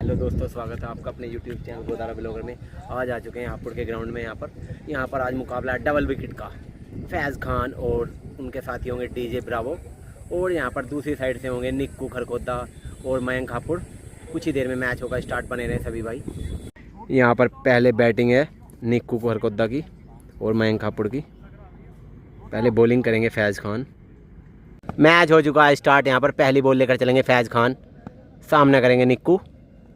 Hello दोस्तों, स्वागत है आपका अपने यूट्यूब चैनल गोदारा ब्लॉगर में। आज आ चुके हैं हापुड़ के ग्राउंड में। यहाँ पर आज मुकाबला है डबल विकेट का। फैज़ खान और उनके साथी होंगे डीजे ब्रावो, और यहाँ पर दूसरी साइड से होंगे निक्कू खरकोदा और मयंक हापुड़। कुछ ही देर में मैच होगा स्टार्ट, बने रहे सभी भाई। यहाँ पर पहले बैटिंग है निक्कू खरकोदा की और मयंक हापुड़ की। पहले बॉलिंग करेंगे फैज़ खान। मैच हो चुका है स्टार्ट। यहाँ पर पहली बॉल लेकर चलेंगे फैज़ खान, सामने करेंगे निक्कू।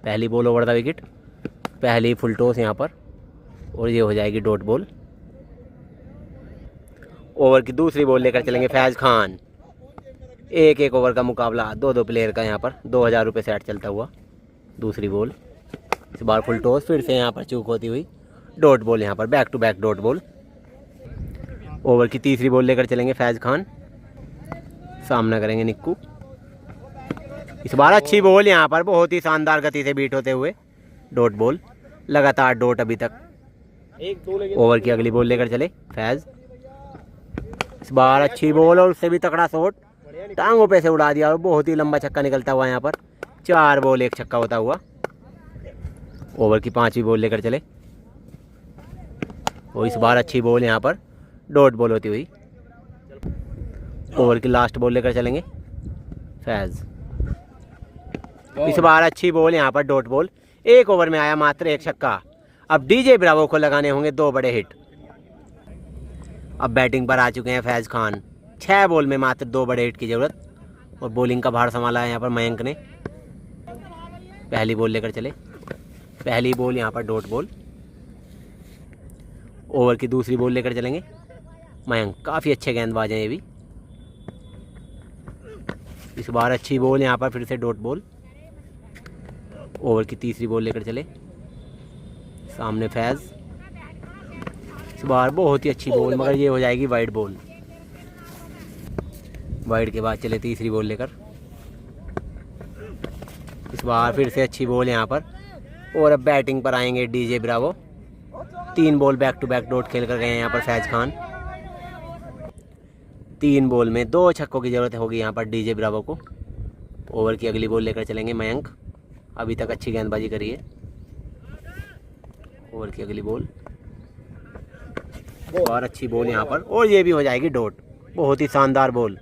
पहली बॉल ओवर द विकेट, पहली फुल टॉस यहाँ पर, और ये हो जाएगी डॉट बॉल। ओवर की दूसरी बॉल लेकर चलेंगे फैज़ खान। एक ओवर का मुकाबला, दो प्लेयर का। यहाँ पर 2000 रुपये सेट चलता हुआ। दूसरी बॉल, इस बार फुल टॉस, फिर से यहाँ पर चूक होती हुई डॉट बॉल। यहाँ पर back to back dot ball. Over की तीसरी बॉल लेकर चलेंगे फैज़ खान, सामना करेंगे निक्कू। इस बार अच्छी बॉल, यहाँ पर बहुत ही शानदार गति से बीट होते हुए डॉट बॉल। लगातार डॉट अभी तक। ओवर की अगली बॉल लेकर चले फैज़। इस बार अच्छी बॉल और उससे भी तगड़ा शॉट, टांगों पे से उड़ा दिया और बहुत ही लंबा छक्का निकलता हुआ। यहाँ पर 4 बॉल 1 छक्का होता हुआ। ओवर की 5वीं बॉल लेकर चले, और इस बार अच्छी बॉल यहाँ पर डॉट बॉल होती हुई। ओवर की लास्ट बॉल लेकर चलेंगे फैज़। इस बार अच्छी बॉल यहाँ पर डॉट बॉल। 1 ओवर में आया मात्र 1 छक्का। अब डीजे ब्रावो को लगाने होंगे 2 बड़े हिट। अब बैटिंग पर आ चुके हैं फैज़ खान। 6 बॉल में मात्र 2 बड़े हिट की ज़रूरत, और बॉलिंग का भार संभाला है यहाँ पर मयंक ने। पहली बॉल लेकर चले, पहली बॉल यहाँ पर डॉट बॉल। ओवर की दूसरी बॉल लेकर चलेंगे मयंक। काफ़ी अच्छे गेंदबाज हैं ये भी। इस बार अच्छी बॉल यहाँ पर फिर से डॉट बॉल। ओवर की तीसरी बॉल लेकर चले, सामने फैज़। इस बार बहुत ही अच्छी बॉल, मगर ये हो जाएगी वाइड बॉल। वाइड के बाद चले तीसरी बॉल लेकर। इस बार फिर से अच्छी बॉल यहाँ पर, और अब बैटिंग पर आएंगे DJ Bravo. 3 ball back to back dot खेल कर गए हैं यहाँ पर फैज़ खान। 3 बॉल में 2 छक्कों की ज़रूरत होगी यहाँ पर डीजे ब्रावो को। ओवर की अगली बॉल लेकर चलेंगे मयंक। अभी तक अच्छी गेंदबाजी करी है। ओवर की अगली बॉल, और अच्छी बॉल यहाँ पर, और ये भी हो जाएगी डॉट। बहुत ही शानदार बॉल,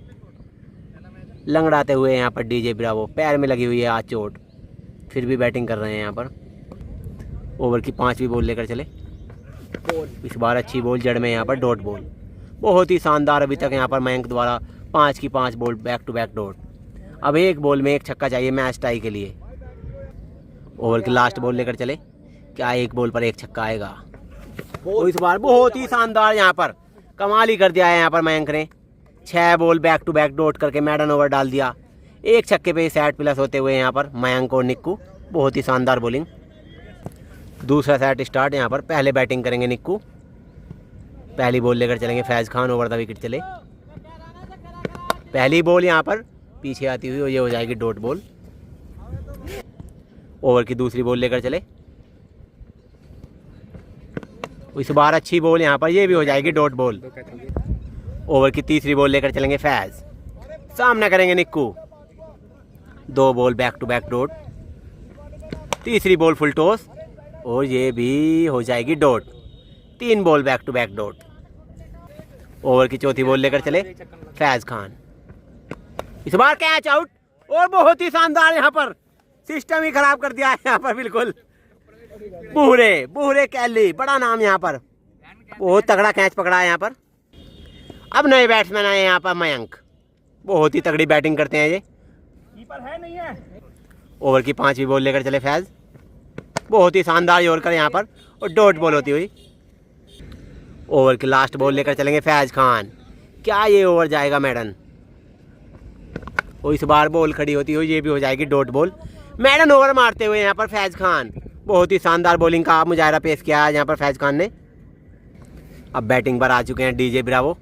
लंगड़ाते हुए यहाँ पर डीजे ब्रावो। पैर में लगी हुई है आज चोट, फिर भी बैटिंग कर रहे हैं यहाँ पर। ओवर की 5वीं बॉल लेकर चले, इस बार अच्छी बॉल जड़ में यहाँ पर डॉट बॉल। बहुत ही शानदार अभी तक यहाँ पर मयंक द्वारा 5 की 5 ball back to back dot. अब 1 बॉल में 1 छक्का चाहिए मैच टाई के लिए। ओवर की लास्ट बॉल लेकर चले, क्या 1 बॉल पर 1 छक्का आएगा? तो इस बार बहुत ही शानदार यहाँ पर कमाल ही कर दिया है यहाँ पर मयंक ने। 6 ball back to back dot करके मैडन ओवर डाल दिया। 1 छक्के पे सेट प्लस होते हुए यहाँ पर मयंक और निक्कू। बहुत ही शानदार बॉलिंग। दूसरा सेट स्टार्ट। यहाँ पर पहले बैटिंग करेंगे निक्कू। पहली बॉल लेकर चलेंगे फैज़ खान। ओवर द विकेट चले, पहली बॉल यहाँ पर पीछे आती हुई, और ये हो जाएगी डॉट बॉल। ओवर की दूसरी बॉल लेकर चले, इस बार अच्छी बॉल यहाँ पर, ये भी हो जाएगी डॉट बॉल। ओवर की तीसरी बॉल लेकर चलेंगे फैज़, सामना करेंगे Nikku. 2 ball back to back dot. तीसरी बॉल फुल टॉस, और ये भी हो जाएगी dot. 3 ball back to back dot. Over की चौथी बॉल लेकर चले फैज़ खान। इस बार कैच आउट, और बहुत ही शानदार यहाँ पर सिस्टम ही खराब कर दिया है यहाँ पर बिल्कुल। बुहरे कैली, बड़ा नाम यहाँ पर, बहुत तगड़ा कैच पकड़ा है यहाँ पर। अब नए बैट्समैन आए यहाँ पर मयंक। बहुत ही तगड़ी बैटिंग करते हैं ये। कीपर है नहीं है। ओवर की 5वीं बॉल लेकर चले फैज़। बहुत ही शानदार यॉर्कर यहाँ पर, और डॉट बॉल होती हुई। ओवर की लास्ट बॉल लेकर चलेंगे फैज़ खान। क्या ये ओवर जाएगा मैडन? और इस बार बॉल खड़ी होती हुई, ये भी हो जाएगी डॉट बॉल। मैडन ओवर मारते हुए यहाँ पर फैज़ खान। बहुत ही शानदार बॉलिंग का मुजाहरा पेश किया है यहाँ पर फैज़ खान ने। अब बैटिंग पर आ चुके हैं डीजे ब्रावो।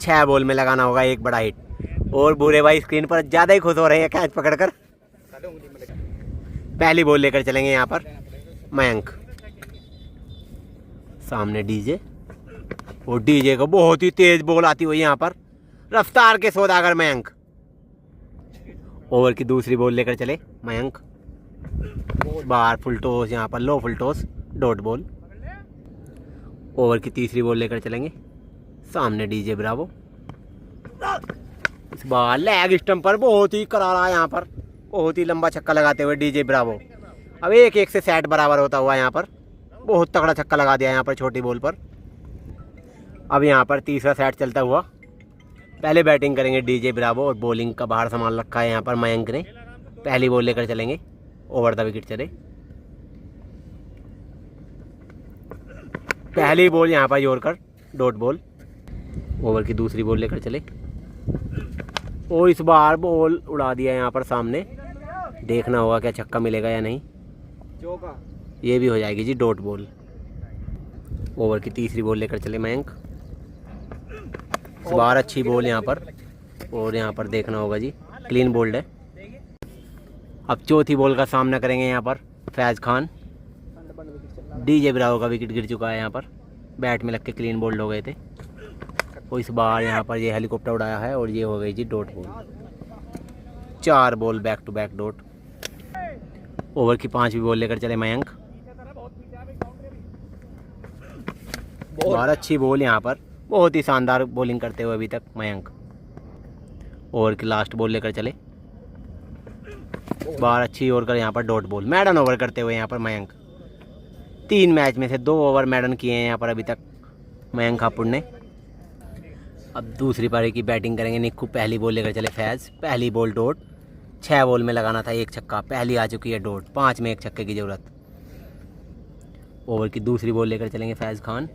6 बॉल में लगाना होगा 1 बड़ा हिट, और बूढ़े भाई स्क्रीन पर ज़्यादा ही खुश हो रहे हैं कैच पकड़कर। पहली बॉल लेकर चलेंगे यहाँ पर मयंक, सामने डीजे। और डीजे को बहुत ही तेज बॉल आती हुई यहाँ पर, रफ्तार के सौदागर मयंक। ओवर की दूसरी बॉल लेकर चले मयंक। बाहर फुल टॉस, यहाँ पर low full toss, dot ball. Over की तीसरी बॉल लेकर चलेंगे सामने डीजे ब्रावो। इस बार लेग स्टंप पर बहुत ही करारा यहाँ पर, बहुत ही लंबा छक्का लगाते हुए डीजे ब्रावो। अब 1-1 से सेट बराबर होता हुआ यहाँ पर बहुत तगड़ा छक्का लगा दिया यहाँ पर छोटी बॉल पर। अब यहाँ पर तीसरा सेट चलता हुआ। पहले बैटिंग करेंगे डीजे ब्रावो और बॉलिंग का बाहर सामान रखा है यहाँ पर मयंक ने। पहली बॉल लेकर चलेंगे, ओवर द विकेट चले। पहली बॉल यहाँ पर जोड़कर डॉट बॉल। ओवर की दूसरी बॉल लेकर चले और इस बार बॉल उड़ा दिया यहाँ पर सामने। देखना होगा क्या छक्का मिलेगा या नहीं। ये भी हो जाएगी जी डॉट बॉल। ओवर की तीसरी बॉल लेकर चले मयंक। इस बार अच्छी बॉल यहाँ पर, और यहाँ पर देखना होगा जी क्लीन बोल्ड है। अब चौथी बॉल का सामना करेंगे यहाँ पर फैज़ खान। डीजे ब्रावो का विकेट गिर चुका है यहाँ पर, बैट में लग के क्लीन बोल्ड हो गए थे। और इस बार यहाँ पर ये हेलीकॉप्टर उड़ाया है और ये हो गई जी dot ball. 4 ball back to back dot. Over की 5वीं बॉल लेकर चले मयंक। बहुत अच्छी बॉल यहाँ पर, बहुत ही शानदार बॉलिंग करते हुए अभी तक मयंक। ओवर की लास्ट बॉल लेकर चले। बार अच्छी ओवर कर यहाँ पर डॉट बॉल। मैडन ओवर करते हुए यहाँ पर मयंक। 3 मैच में से 2 ओवर मैडन किए हैं यहाँ पर अभी तक मयंक हापुड़ ने। अब दूसरी पारी की बैटिंग करेंगे निक्कू। पहली बॉल लेकर चले फैज़। पहली बॉल डॉट। 6 बॉल में लगाना था 1 छक्का, पहली आ चुकी है डॉट। 5 में 1 छक्के की ज़रूरत। ओवर की दूसरी बॉल लेकर चलेंगे फैज़ खान।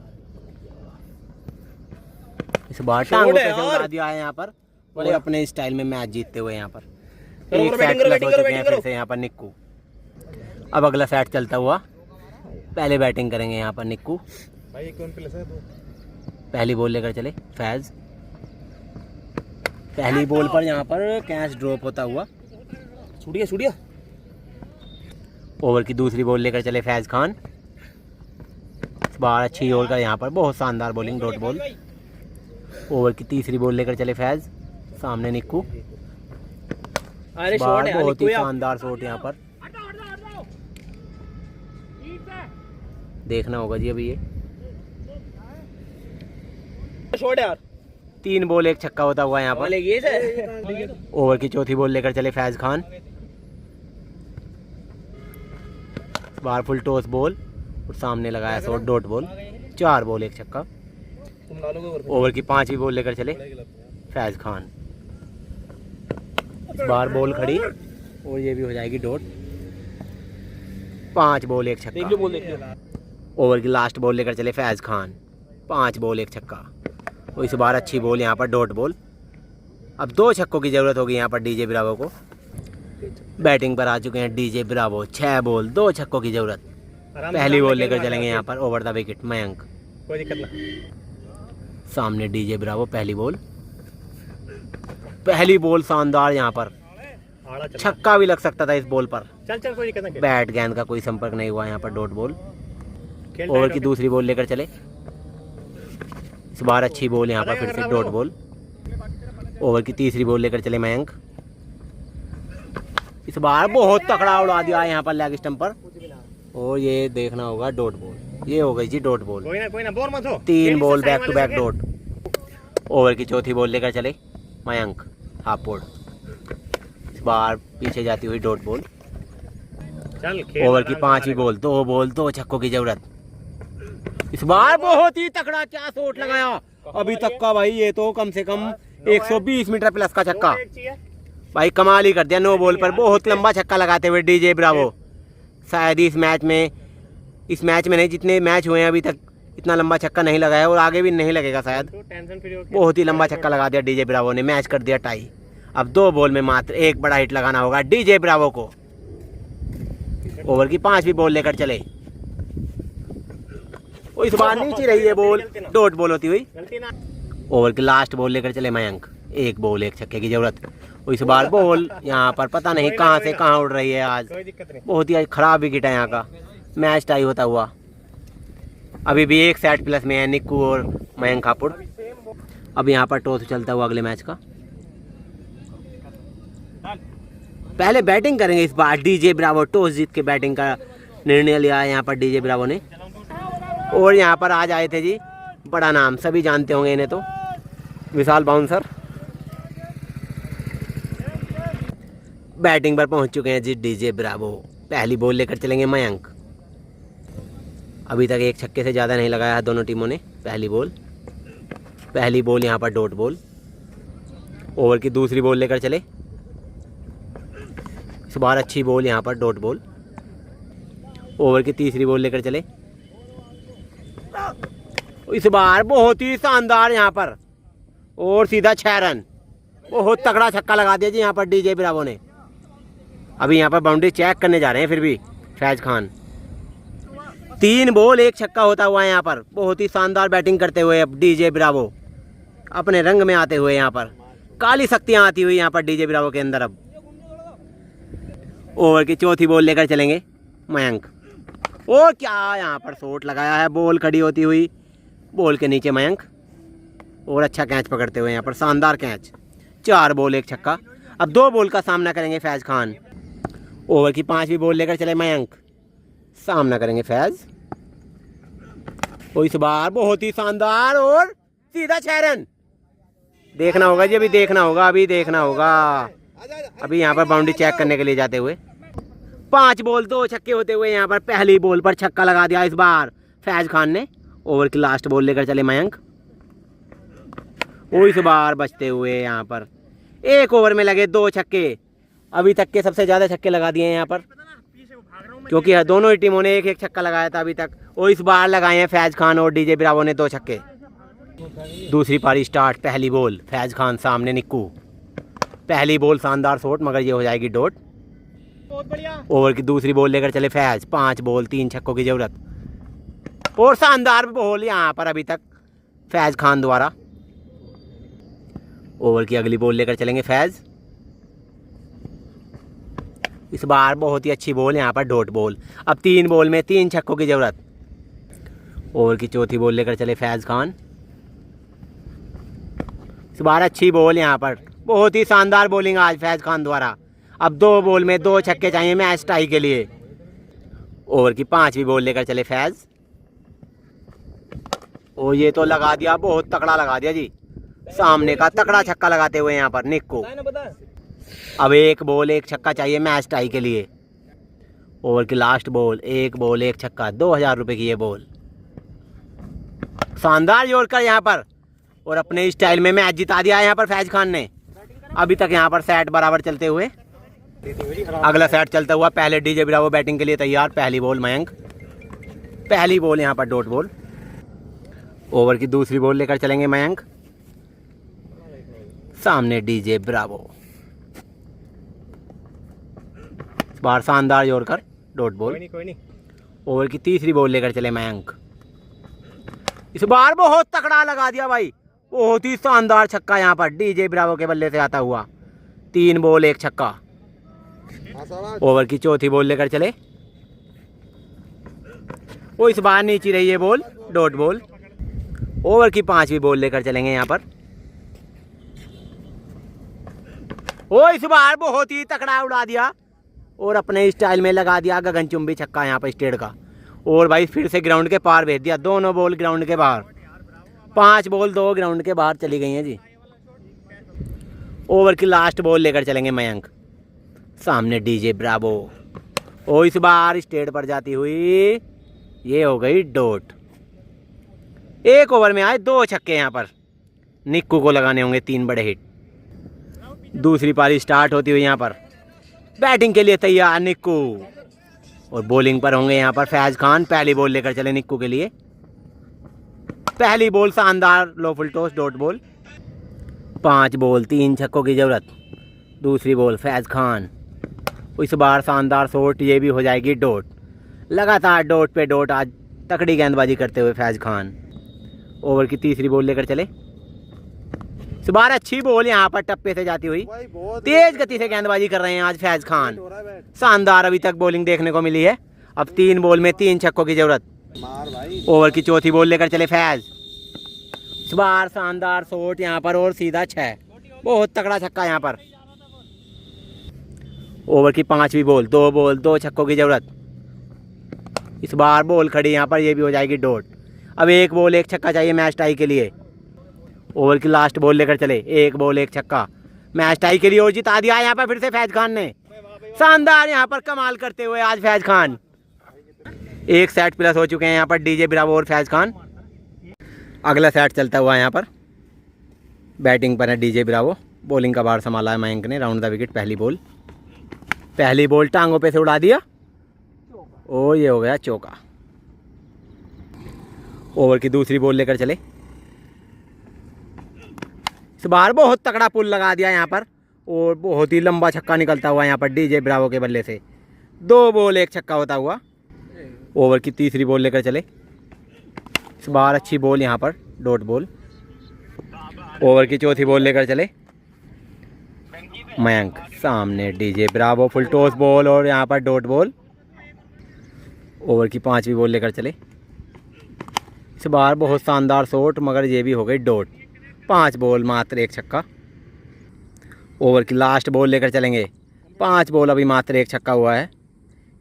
इस बार टांगों पे उड़ा दिया है यहाँ पर, और अपने स्टाइल में मैच जीतते हुए यहाँ पर। एक सेट प्लस हो चुके हैं फिर से यहाँ पर निक्कू। अब अगला सेट चलता हुआ। पहले बैटिंग करेंगे यहाँ पर निक्कू। पहली बॉल लेकर चले फैज़। पहली बॉल पर यहाँ पर कैच ड्रॉप होता हुआ। छूटिया। ओवर की दूसरी बॉल लेकर चले फैज़ खान। इस बार अच्छी ओवर का यहाँ पर बहुत शानदार बॉलिंग, डॉट बॉल। ओवर की तीसरी बॉल लेकर चले फैज़। सामने निक्कू। बहुत ही शानदार शॉट यहाँ पर, देखना होगा जी अभी ये शॉट यार। 3 बॉल 1 छक्का होता हुआ यहाँ पर। ओवर की चौथी बॉल लेकर चले फैज़ खान। बार फुल टॉस बॉल और सामने लगाया शॉट डॉट बॉल। 4 बॉल 1 छक्का। ओवर की 5वीं बॉल लेकर चले फैज़ खान। बार बॉल खड़ी और ये भी हो जाएगी डॉट। 5 बॉल 1 छक्का। ओवर की लास्ट बॉल लेकर चले फैज़ खान। 5 बॉल 1 छक्का। और इस बार अच्छी बॉल यहाँ पर डॉट बॉल। अब 2 छक्कों की ज़रूरत होगी यहाँ पर डीजे ब्रावो को। बैटिंग पर आ चुके हैं डीजे ब्रावो। 6 बॉल 2 छक्कों की ज़रूरत। पहली बॉल लेकर चलेंगे यहाँ पर ओवर द विकेट मयंक। कोई दिक्कत ना। सामने डीजे ब्रावो। पहली बॉल शानदार यहाँ पर, छक्का भी लग सकता था इस बॉल पर। चल कोई दिक्कत ना। बैट गेंद का कोई संपर्क नहीं हुआ यहाँ पर डॉट बॉल। ओवर की दूसरी बॉल लेकर चले। इस बार अच्छी बॉल यहाँ पर फिर से डॉट बॉल। ओवर की तीसरी बॉल लेकर चले मयंक। इस बार बहुत तकड़ा उड़ा दिया है यहाँ पर लेग स्टंप पर, और ये देखना होगा डॉट बॉल। ये हो गई जी डॉट बॉल। कोई ना बोर मत हो। 3 ball back to back dot. Over की चौथी बॉल लेकर चले मयंक हापुड़। इस बार पीछे जाती हुई डॉट बॉल। ओवर की 5वीं बॉल। 2 बॉल 2 छक्कों की जरूरत। इस बार बहुत ही तकड़ा क्या शॉट लगाया अभी तक का भाई। ये तो कम से कम 120 मीटर प्लस का छक्का भाई, कमाल ही कर दिया। 9 बॉल पर बहुत लंबा छक्का लगाते हुए डीजे ब्रावो। शायद इस मैच में नहीं, जितने मैच हुए हैं अभी तक इतना लंबा छक्का नहीं लगाया, और आगे भी नहीं लगेगा शायद। बहुत ही लंबा छक्का लगा दिया डीजे ब्रावो ने। मैच कर दिया टाई। अब 2 बॉल में मात्र 1 बड़ा हिट लगाना होगा डीजे ब्रावो को। ओवर की 5वीं बॉल लेकर चले। और इस बार नीचे रही है बॉल, डॉट बॉल होती हुई। ओवर की लास्ट बॉल लेकर चले मयंक। 1 बॉल 1 छक्के की जरूरत। और इस बार बॉल यहाँ पर पता नहीं कहाँ से कहाँ उड़ रही है आज। बहुत ही खराब विकेट है यहाँ का। मैच टाई होता हुआ। अभी भी 1 सेट प्लस में है निक्कू और मयंक हापुड़। अब यहाँ पर टॉस चलता हुआ अगले मैच का। पहले बैटिंग करेंगे इस बार डीजे ब्रावो। टॉस जीत के बैटिंग का निर्णय लिया है यहाँ पर डीजे ब्रावो ने। और यहाँ पर आज आए थे जी, बड़ा नाम सभी जानते होंगे इन्हें तो, विशाल बाउंसर। बैटिंग पर पहुंच चुके हैं जी डीजे ब्रावो। पहली बॉल लेकर चलेंगे मयंक। अभी तक एक छक्के से ज़्यादा नहीं लगाया है दोनों टीमों ने। पहली बॉल यहाँ पर डॉट बॉल। ओवर की दूसरी बॉल लेकर चले। इस बार अच्छी बॉल यहाँ पर डॉट बॉल। ओवर की तीसरी बॉल लेकर चले। इस बार बहुत ही शानदार यहाँ पर, और सीधा 6 रन। बहुत तगड़ा छक्का लगा दिया जी यहाँ पर डीजे ब्रावो ने। अभी यहाँ पर बाउंड्री चेक करने जा रहे हैं फिर भी फैज खान। 3 बॉल 1 छक्का होता हुआ है यहाँ पर। बहुत ही शानदार बैटिंग करते हुए अब डीजे ब्रावो अपने रंग में आते हुए, यहाँ पर काली शक्तियाँ आती हुई यहाँ पर डीजे ब्रावो के अंदर। अब ओवर की चौथी बॉल लेकर चलेंगे मयंक। और क्या यहाँ पर शॉट लगाया है, बॉल खड़ी होती हुई, बॉल के नीचे मयंक। और अच्छा कैच पकड़ते हुए यहाँ पर, शानदार कैच। 4 बॉल 1 छक्का। अब 2 बॉल का सामना करेंगे फैज खान। ओवर की 5वीं बॉल लेकर चले मयंक। सामना करेंगे फैज। और इस बार बहुत ही शानदार और सीधा 6 रन। देखना होगा जी, अभी देखना होगा। अभी यहाँ पर बाउंड्री चेक करने के लिए जाते हुए 5 बॉल 2 छक्के होते हुए यहाँ पर पहली बॉल पर छक्का लगा दिया इस बार फैज खान ने। ओवर की लास्ट बॉल लेकर चले मयंक। और इस बार बचते हुए यहाँ पर 1 ओवर में लगे 2 छक्के। अभी तक के सबसे ज़्यादा छक्के लगा दिए हैं यहाँ पर, क्योंकि दोनों ही टीमों ने 1-1 छक्का लगाया था अभी तक। और इस बार लगाए हैं फैज खान और डीजे ब्रावो ने 2 छक्के। दूसरी पारी स्टार्ट। पहली बॉल फैज खान, सामने निक्कू। पहली बॉल शानदार शॉट, मगर ये हो जाएगी डॉट। ओवर की दूसरी बॉल लेकर चले फैज। 5 बॉल 3 छक्कों की जरूरत। और शानदार बॉल यहाँ पर अभी तक फैज खान द्वारा। ओवर की अगली बॉल लेकर चलेंगे फैज। इस बार बहुत ही अच्छी बॉल यहाँ पर डॉट बॉल। अब 3 बॉल में 3 छक्कों की जरूरत। ओवर की चौथी बॉल लेकर चले फैज खान। इस बार अच्छी बॉल यहाँ पर, बहुत ही शानदार बॉलिंग आज फैज खान द्वारा। अब 2 बॉल में 2 छक्के चाहिए मैच टाई के लिए। ओवर की 5वीं बॉल लेकर चले फैज। और ये तो लगा दिया, बहुत तगड़ा लगा दिया जी, सामने का तगड़ा छक्का लगाते हुए यहाँ पर निक्कू। अब 1 बॉल 1 छक्का चाहिए मैच टाई के लिए। ओवर की लास्ट बॉल, 1 बॉल 1 छक्का। 2000 रुपये की ये बॉल। शानदार जोड़कर यहाँ पर, और अपने स्टाइल में मैच जिता दिया है यहाँ पर फैज खान ने। अभी तक यहाँ पर सेट बराबर चलते हुए, अगला सेट चलता हुआ। पहले डीजे ब्रावो बैटिंग के लिए तैयार। पहली बॉल मयंक। पहली बॉल यहाँ पर डॉट बॉल। ओवर की दूसरी बॉल लेकर चलेंगे मयंक। सामने डीजे ब्रावो। इस बार शानदार जोड़कर डॉट बॉल। कोई नहीं। ओवर की तीसरी बॉल लेकर चले मयंक। इस बार बहुत तगड़ा लगा दिया भाई, बहुत ही शानदार छक्का यहाँ पर डीजे ब्रावो के बल्ले से आता हुआ। 3 बॉल 1 छक्का। ओवर की चौथी बॉल लेकर चले। वो इस बार नीचे रही है बॉल, डॉट बॉल। ओवर की 5वीं बॉल लेकर चलेंगे यहाँ पर। वो इस बार बहुत ही तगड़ा उड़ा दिया और अपने स्टाइल में लगा दिया गगनचुंबी छक्का यहाँ पर स्टेट का। और भाई फिर से ग्राउंड के पार भेज दिया। दोनों बॉल ग्राउंड के बाहर। 5 बॉल 2 ग्राउंड के बाहर चली गई हैं जी। ओवर की लास्ट बॉल लेकर चलेंगे मयंक। सामने डीजे ब्रावो। और इस बार स्टेट पर जाती हुई ये हो गई डॉट। 1 ओवर में आए 2 छक्के यहाँ पर। निक्कू को लगाने होंगे 3 बड़े हिट। दूसरी पारी स्टार्ट होती हुई यहाँ पर। बैटिंग के लिए तैयार निक्कू, और बॉलिंग पर होंगे यहाँ पर फैज खान। पहली बॉल लेकर चले निक्कू के लिए। पहली बॉल शानदार low full toss dot ball. 5 ball 3 छक्कों की जरूरत। दूसरी बॉल फैज खान। इस बार शानदार शॉट, ये भी हो जाएगी डॉट। लगातार डॉट पे डॉट आज तकड़ी गेंदबाजी करते हुए फैज खान। ओवर की तीसरी बॉल लेकर चले। इस बार अच्छी बॉल यहाँ पर टप्पे से जाती हुई। तेज गति से गेंदबाजी कर रहे हैं आज फैज खान। शानदार अभी तक बॉलिंग देखने को मिली है। अब 3 बॉल में 3 छक्कों की जरूरत। ओवर की चौथी बॉल लेकर चले फैज। इस बार शानदार शॉट यहाँ पर और सीधा 6। बहुत तगड़ा छक्का यहाँ पर। ओवर की 5वीं बॉल, 2 बॉल 2 छक्कों की ज़रूरत। इस बार बॉल खड़ी यहाँ पर, ये भी हो जाएगी डॉट। अब 1 बॉल 1 छक्का चाहिए मैच टाई के लिए। ओवर की लास्ट बॉल लेकर चले, 1 बॉल 1 छक्का मैच टाई के लिए और जिता दिया यहाँ पर फिर से फैज खान ने। शानदार यहाँ पर कमाल करते हुए आज फैज खान। 1 सेट प्लस हो चुके हैं यहाँ पर डीजे ब्रावो और फैज खान। अगला सेट चलता हुआ यहाँ पर बैटिंग पर है डीजे ब्रावो। बॉलिंग का बार संभाला है मयंक ने। राउंड द विकेट, पहली बॉल टांगों पे से उड़ा दिया और ये हो गया चौका। ओवर की दूसरी बॉल लेकर चले। इस बार बहुत तगड़ा पुल लगा दिया यहाँ पर और बहुत ही लंबा छक्का निकलता हुआ यहाँ पर डीजे ब्रावो के बल्ले से। 2 बॉल 1 छक्का होता हुआ। ओवर की तीसरी बॉल लेकर चले। इस बार अच्छी बॉल यहाँ पर, डॉट बॉल। ओवर की चौथी बॉल लेकर चले मयंक, सामने DJ Bravo, full toss ball और यहाँ पर डॉट बॉल। ओवर की 5वीं बॉल लेकर चले। इस बार बहुत शानदार शॉट, मगर ये भी हो गई डॉट। 5 बॉल मात्र 1 छक्का। ओवर की लास्ट बॉल लेकर चलेंगे। 5 बॉल अभी मात्र 1 छक्का हुआ है।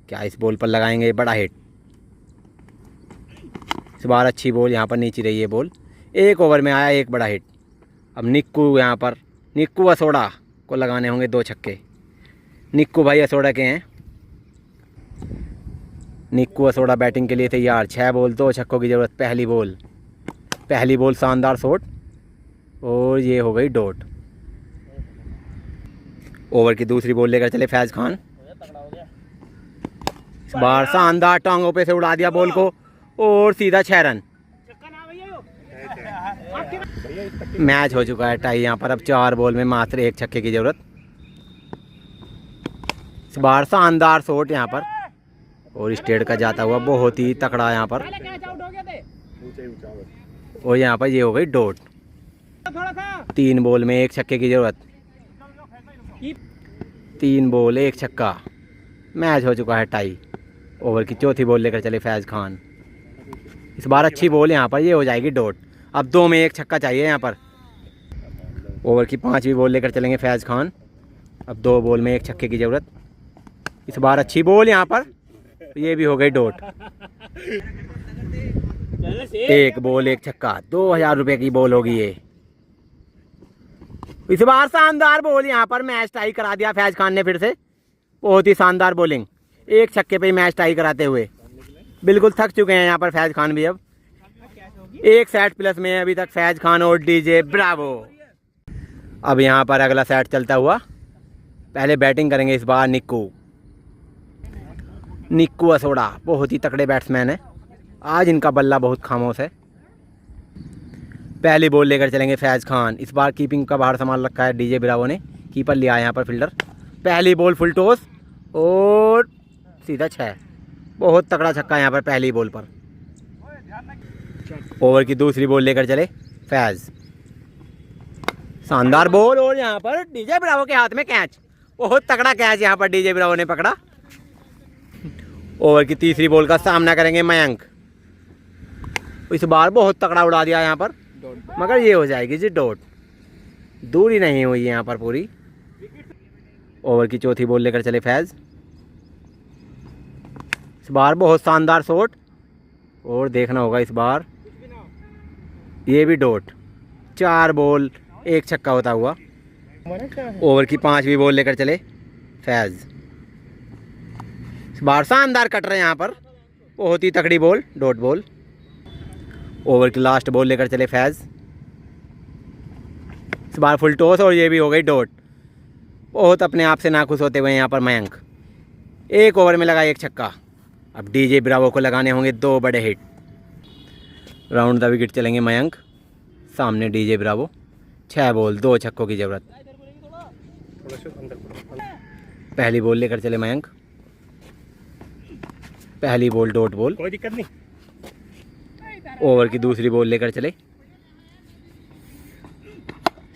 क्या इस बॉल पर लगाएंगे बड़ा हिट? इस बार अच्छी बॉल यहाँ पर नीचे रही है बॉल। 1 ओवर में आया 1 बड़ा हिट। अब निक्कू यहाँ पर, निक्कू असोड़ा को लगाने होंगे 2 छक्के। निक्कू भाई असोड़ा के हैं। निक्कू असोड़ा बैटिंग के लिए तैयार। 6 बॉल 2 छक्कों की ज़रूरत। पहली बॉल शानदार शॉट और ये हो गई डॉट। ओवर की दूसरी बॉल लेकर चले फैज खान। इस बार शानदार टांगों पे से उड़ा दिया बॉल को और सीधा 6 रन। मैच हो चुका है टाई यहाँ पर। अब 4 बॉल में मात्र 1 छक्के की ज़रूरत। इस बार शानदार शॉट यहाँ पर और स्टेट का जाता हुआ बहुत ही तकड़ा यहाँ पर और यहाँ पर ये हो गई डॉट। 3 बॉल में 1 छक्के की ज़रूरत। 3 बॉल 1 छक्का। मैच हो चुका है टाई। ओवर की चौथी बॉल लेकर चले फैज खान। इस बार अच्छी बॉल यहाँ पर, ये हो जाएगी डॉट। अब 2 में 1 छक्का चाहिए यहाँ पर। ओवर की 5वीं बॉल लेकर चलेंगे फैज खान। अब 2 बॉल में 1 छक्के की ज़रूरत। इस बार अच्छी बॉल यहाँ पर, ये भी हो गई डॉट। 1 बॉल 1 छक्का। 2000 रुपये की बॉल होगी ये। इस बार शानदार बॉल यहाँ पर, मैच टाई करा दिया फैज खान ने फिर से। बहुत ही शानदार बॉलिंग, 1 छक्के पे मैच टाई कराते हुए। बिल्कुल थक चुके हैं यहाँ पर फैज खान भी। अब 1 सेट प्लस में अभी तक फैज खान और डीजे ब्रावो। अब यहाँ पर अगला सेट चलता हुआ। पहले बैटिंग करेंगे इस बार निक्कू असोड़ा। बहुत ही तकड़े बैट्समैन है। आज इनका बल्ला बहुत खामोश है। पहली बॉल लेकर चलेंगे फैज खान। इस बार कीपिंग का बाहर संभाल रखा है डीजे ब्रावो ने। कीपर लिया है यहाँ पर फील्डर। पहली बॉल फुल टॉस और सीधा 6। बहुत तगड़ा छक्का यहाँ पर पहली बॉल पर। ओवर की दूसरी बॉल लेकर चले फैज। शानदार बॉल और यहाँ पर डीजे ब्रावो के हाथ में कैच। बहुत तगड़ा कैच यहाँ पर डीजे ब्रावो ने पकड़ा। ओवर की तीसरी बॉल का सामना करेंगे मयंक। इस बार बहुत तगड़ा उड़ा दिया यहाँ पर, मगर ये हो जाएगी जी डॉट। दूरी नहीं हुई यहाँ पर पूरी। ओवर की चौथी बॉल लेकर चले फैज। इस बार बहुत शानदार शॉट और देखना होगा इस बार, ये भी डॉट। 4 बॉल 1 छक्का होता हुआ। ओवर की 5वीं बॉल लेकर चले फैज। इस बार शानदार कट रहे हैं यहाँ पर, बहुत ही तगड़ी बॉल, डॉट बॉल। ओवर की लास्ट बॉल लेकर चले फैज। इस बार फुल टॉस और ये भी हो गई डॉट। बहुत अपने आप से नाखुश होते हुए यहाँ पर मयंक। 1 ओवर में लगा 1 छक्का। अब डीजे ब्रावो को लगाने होंगे 2 बड़े हिट। राउंड द विकेट चलेंगे मयंक, सामने डीजे ब्रावो। 6 बॉल 2 छक्कों की ज़रूरत। पहली बॉल लेकर चले मयंक। पहली बॉल डॉट बॉल। कोई दिक्कत नहीं। ओवर की दूसरी बॉल लेकर चले। इस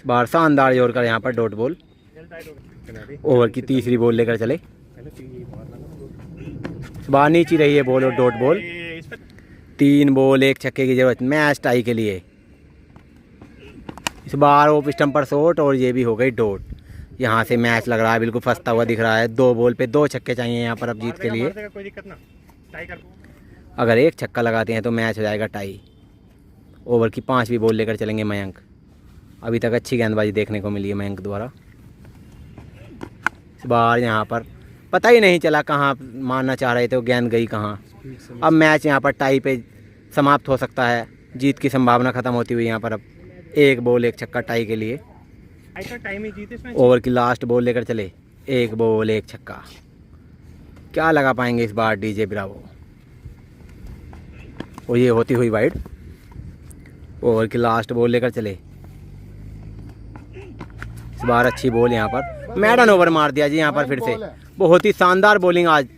बार शानदार जोर कर यहाँ पर डॉट बॉल। ओवर की तीसरी बॉल लेकर चले। इस बार नीचे रही है बॉल और डॉट बॉल। 3 बॉल 1 छक्के की जरूरत मैच टाई के लिए। इस बार ऑफ स्टंप पर शॉट और ये भी हो गई डॉट। यहाँ से मैच लग रहा है, बिल्कुल फंसता हुआ दिख रहा है। 2 बॉल पे 2 छक्के चाहिए यहाँ पर अब जीत के लिए। कोई दिक्कत ना, टाई कर। अगर एक छक्का लगाते हैं तो मैच हो जाएगा टाई। ओवर की 5वीं बॉल लेकर चलेंगे मयंक। अभी तक अच्छी गेंदबाजी देखने को मिली है मयंक द्वारा। इस बार यहाँ पर पता ही नहीं चला कहाँ मारना चाह रहे थे, वो गेंद गई कहाँ। अब मैच यहाँ पर टाई पे समाप्त हो सकता है, जीत की संभावना ख़त्म होती हुई यहाँ पर। अब 1 बॉल 1 छक्का टाई के लिए। टाइम ही जीते इसमें। ओवर की लास्ट बॉल लेकर चले, 1 बॉल 1 छक्का। क्या लगा पाएंगे इस बार डीजे ब्रावो। और ये होती हुई वाइड। ओवर की लास्ट बॉल लेकर चले, इस बार अच्छी बॉल यहाँ पर। मैडन ओवर मार दिया जी यहाँ पर फिर से। बहुत ही शानदार बॉलिंग आज,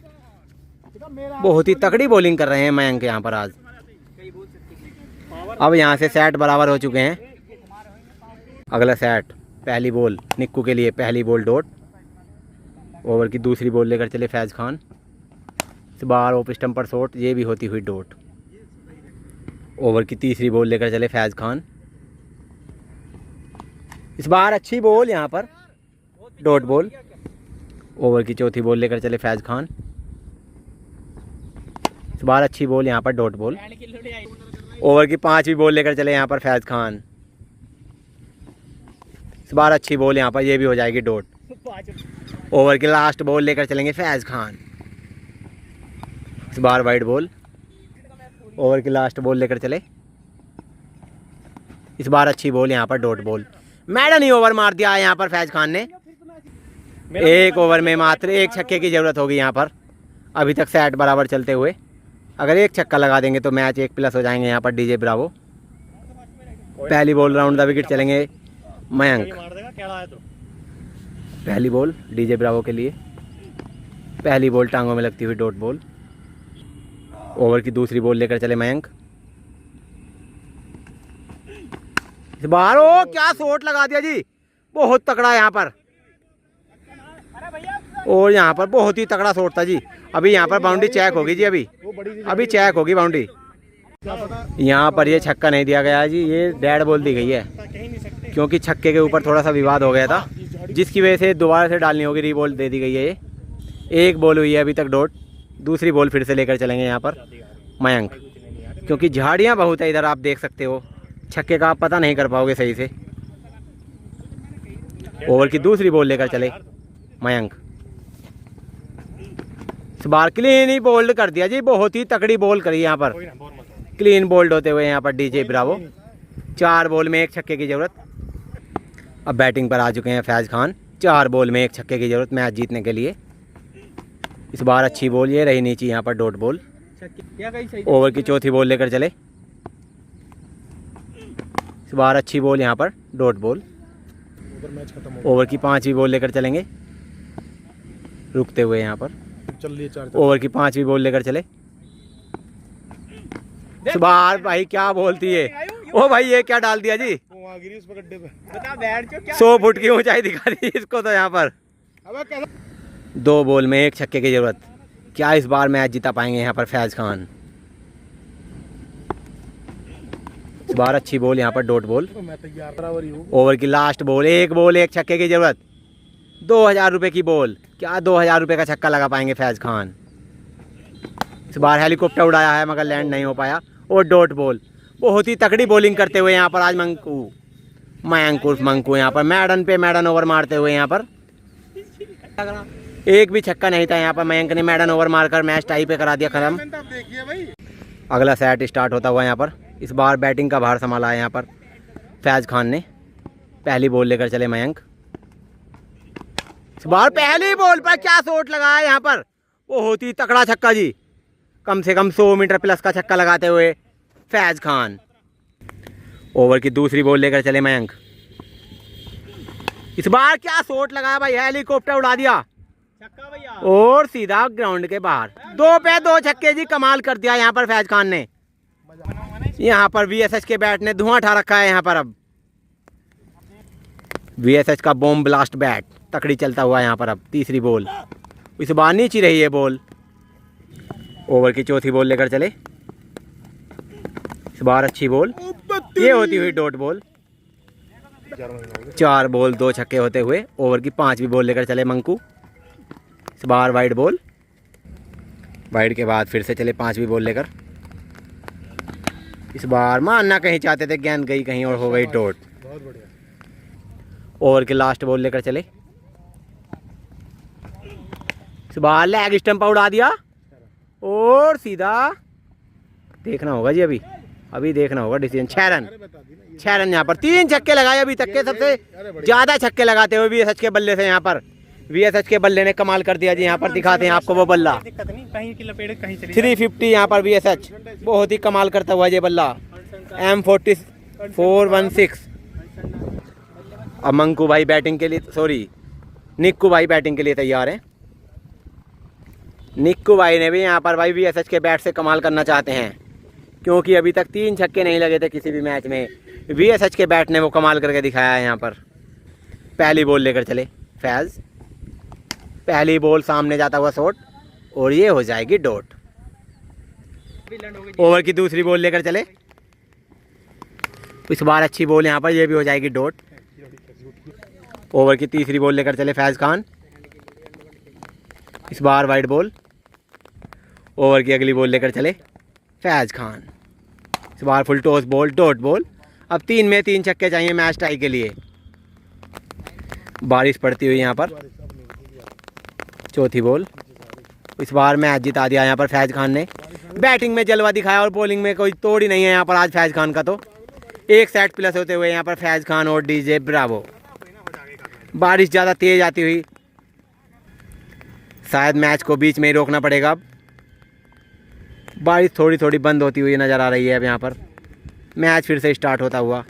बहुत ही तगड़ी बॉलिंग कर रहे हैं मयंक यहाँ पर आज। अब यहाँ से सेट बराबर हो चुके हैं। अगला सेट, पहली बॉल निक्कू के लिए, पहली बॉल डॉट। ओवर की दूसरी बॉल लेकर चले फैज़ खान। इस बार ऑफ स्टंप पर शॉट, ये भी होती हुई डॉट। ओवर की तीसरी बॉल लेकर चले फैज़ खान। इस बार अच्छी बॉल यहाँ पर, डॉट बॉल। ओवर की चौथी बॉल लेकर चले फैज़ खान। इस बार अच्छी बॉल यहाँ पर, डॉट बॉल। ओवर की 5वीं बॉल लेकर चले यहाँ पर फैज़ खान। इस बार अच्छी बॉल यहाँ पर, ये भी हो जाएगी डॉट। ओवर की लास्ट बॉल लेकर चलेंगे फैज़ खान। इस बार वाइड बॉल। ओवर की लास्ट बॉल लेकर चले, इस बार अच्छी बॉल यहाँ पर, डॉट बॉल। मैडन ही ओवर मार दिया है यहाँ पर फैज़ खान ने। 1 ओवर में मात्र 1 छक्के की ज़रूरत होगी यहाँ पर। अभी तक सेट बराबर चलते हुए, अगर 1 छक्का लगा देंगे तो मैच 1+ हो जाएंगे यहाँ पर डीजे ब्रावो। पहली बॉल राउंड द विकेट चलेंगे मयंक। पहली बॉल डीजे ब्रावो के लिए, पहली बॉल टांगों में लगती हुई डॉट बॉल। ओवर की दूसरी बॉल लेकर चले मयंक। इस बार ओ क्या शॉट लगा दिया जी, बहुत तगड़ा यहाँ पर। और यहाँ पर बहुत ही तगड़ा शॉट था जी। अभी यहाँ पर बाउंड्री चेक होगी जी, अभी चेक होगी बाउंड्री। यहाँ पर ये छक्का नहीं दिया गया जी, ये डेड बॉल दी गई है, क्योंकि छक्के के ऊपर थोड़ा सा विवाद हो गया था, जिसकी वजह से दोबारा से डालनी होगी, रीबॉल दे दी गई है। ये 1 बॉल हुई है अभी तक डॉट। दूसरी बॉल फिर से लेकर चलेंगे यहाँ पर मयंक, क्योंकि झाड़ियाँ बहुत है इधर, आप देख सकते हो। छक्के का आप पता नहीं कर पाओगे सही से। ओवर की दूसरी बॉल लेकर चले मयंक। इस बार क्लीन ही बोल्ड कर दिया जी, बहुत ही तकड़ी बॉल करी यहाँ पर, क्लीन बोल्ड होते हुए यहाँ पर डीजे ब्रावो। 4 बॉल में 1 छक्के की ज़रूरत। अब बैटिंग पर आ चुके हैं फैज़ खान। 4 बॉल में 1 छक्के की ज़रूरत मैच जीतने के लिए। इस बार अच्छी बॉल, ये रही नीचे यहाँ पर डॉट बॉल। ओवर की चौथी बॉल लेकर चले, इस बार अच्छी बॉल यहाँ पर, डॉट बॉल। ओवर की 5वीं बॉल लेकर चलेंगे, रुकते हुए यहाँ पर। ओवर की 5वीं बॉल लेकर चले, इस बार भाई क्या बोलती है। ओ भाई ये क्या डाल दिया जी, 100 फुट की ऊंचाई दिखा दी इसको तो यहाँ पर। 2 बॉल में 1 छक्के की जरूरत। क्या इस बार मैच जीता पाएंगे यहाँ पर फैज़ खान। इस बार अच्छी बॉल यहाँ पर, डॉट बॉल। ओवर की लास्ट बॉल, 1 बॉल 1 छक्के की जरूरत। 2000 रुपये की बॉल, क्या 2000 रुपये का छक्का लगा पाएंगे फैज़ खान। इस बार हेलीकॉप्टर उड़ाया है मगर लैंड नहीं हो पाया। और डॉट बॉल, बहुत ही तगड़ी बॉलिंग करते हुए यहाँ पर आज मंकू यहाँ पर मैडन पे मैडन ओवर मारते हुए यहाँ पर। एक भी छक्का नहीं था यहाँ पर, मयंक ने मैडन ओवर मारकर मैच टाई पे करा दिया खत्म। अगला सेट स्टार्ट होता हुआ यहाँ पर। इस बार बैटिंग का भार संभाला है यहाँ पर फैज़ खान ने। पहली बॉल लेकर चले मयंक। इस बार पहली बॉल पर क्या शॉट लगाया यहाँ पर, बहुत ही तगड़ा छक्का जी। कम से कम 100 मीटर प्लस का छक्का लगाते हुए फैज़ खान। ओवर की दूसरी बॉल लेकर चले मयंक। इस बार क्या शॉट लगाया भाई, हेलीकॉप्टर उड़ा दिया छक्का भैया, और सीधा ग्राउंड के बाहर। 2 पे 2 छक्के जी, कमाल कर दिया यहाँ पर फैज़ खान ने। यहाँ पर VSH के बैट ने धुआं उठा रखा है यहाँ पर। अब VSH का बॉम्ब ब्लास्ट बैट तकड़ी चलता हुआ यहाँ पर। अब तीसरी बॉल, इस बार नीचे रही है बॉल। ओवर की चौथी बॉल लेकर चले, इस बार अच्छी बॉल, ये होती हुई डॉट बॉल। 4 बॉल 2 छक्के होते हुए ओवर की 5वीं बॉल लेकर चले मंकू। इस बार वाइड बॉल, वाइड के बाद फिर से चले 5वीं बॉल लेकर। इस बार मानना कहीं चाहते थे, गेंद गई कहीं और हो गई डॉट। बहुत बढ़िया। ओवर की लास्ट बॉल लेकर चले। इस बार लेग स्टंप उड़ा दिया और सीधा देखना होगा जी, अभी देखना होगा डिसीजन। 6 रन यहाँ पर 3 छक्के लगाए अभी तक के, सबसे ज्यादा छक्के लगाते हुए VSH के बल्ले से। यहाँ पर VSH के बल्ले ने कमाल कर दिया जी। यहाँ पर दिखाते हैं आपको वो बल्ला, दिक्कत नहीं, कहीं की लपेट कहीं चली 350 यहाँ पर VSH बहुत ही कमाल करता हुआ ये बल्ला। M4416। अब मंकू भाई बैटिंग के लिए, सॉरी निक्कू भाई बैटिंग के लिए तैयार हैं। निक्कू भाई ने भी यहाँ पर भाई VSH के बैट से कमाल करना चाहते हैं, क्योंकि अभी तक 3 छक्के नहीं लगे थे किसी भी मैच में। VSH के बैट ने वो कमाल करके दिखाया है यहाँ पर। पहली बॉल लेकर चले फैज़। पहली बॉल सामने जाता हुआ शॉट और ये हो जाएगी डॉट। ओवर की दूसरी बॉल लेकर चले। इस बार अच्छी बॉल यहाँ पर, ये भी हो जाएगी डॉट। ओवर की तीसरी बॉल लेकर चले फैज़ खान। इस बार वाइड बॉल। ओवर की अगली बॉल लेकर चले फैज़ खान। इस बार full toss ball, dot ball. अब 3 में 3 छक्के चाहिए मैच टाई के लिए। बारिश पड़ती हुई यहाँ पर। चौथी बॉल। इस बार मैच जिता दिया यहाँ पर फैज़ खान ने। बैटिंग में जलवा दिखाया और बॉलिंग में कोई तोड़ ही नहीं है यहाँ पर आज फैज़ खान का। तो 1 सेट प्लस होते हुए यहाँ पर फैज़ खान और DJ ब्रावो। बारिश ज़्यादा तेज आती हुई, शायद मैच को बीच में ही रोकना पड़ेगा। अब बारिश थोड़ी थोड़ी बंद होती हुई नज़र आ रही है अब यहाँ पर। मैच फिर से स्टार्ट होता हुआ।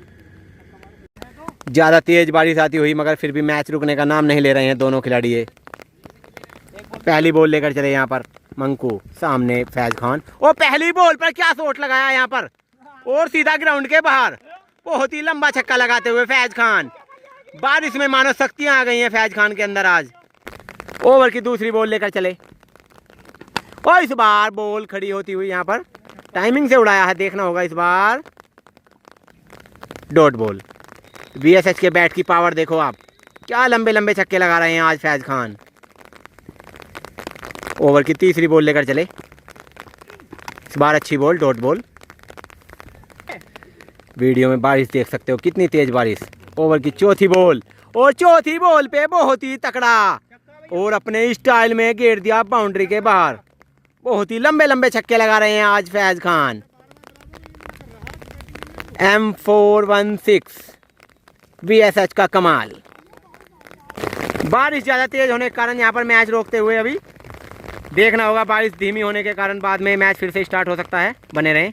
ज़्यादा तेज़ बारिश आती हुई, मगर फिर भी मैच रुकने का नाम नहीं ले रहे हैं दोनों खिलाड़ी। ये पहली बॉल लेकर चले यहाँ पर मंकू, सामने फैज़ खान। और पहली बॉल पर क्या शॉट लगाया यहाँ पर, और सीधा ग्राउंड के बाहर। बहुत ही लंबा छक्का लगाते हुए फैज़ खान। बारिश में मानो शक्तियाँ आ गई हैं फैज़ खान के अंदर आज। ओवर की दूसरी बॉल लेकर चले और इस बार बॉल खड़ी होती हुई यहाँ पर टाइमिंग से उड़ाया है, देखना होगा। इस बार डॉट बॉल। VSH के बैट की पावर देखो आप, क्या लंबे लंबे छक्के लगा रहे हैं आज फैज़ खान। ओवर की तीसरी बॉल लेकर चले। इस बार अच्छी बॉल, डॉट बॉल। वीडियो में बारिश देख सकते हो कितनी तेज बारिश। ओवर की चौथी बॉल और चौथी बॉल पे बहुत ही तकड़ा और अपने स्टाइल में घेर दिया बाउंड्री के बाहर। बहुत ही लंबे लंबे छक्के लगा रहे हैं आज फैज़ खान। M416 VSH का कमाल। बारिश ज़्यादा तेज होने के कारण यहाँ पर मैच रोकते हुए अभी देखना होगा। बारिश धीमी होने के कारण बाद में मैच फिर से स्टार्ट हो सकता है। बने रहें।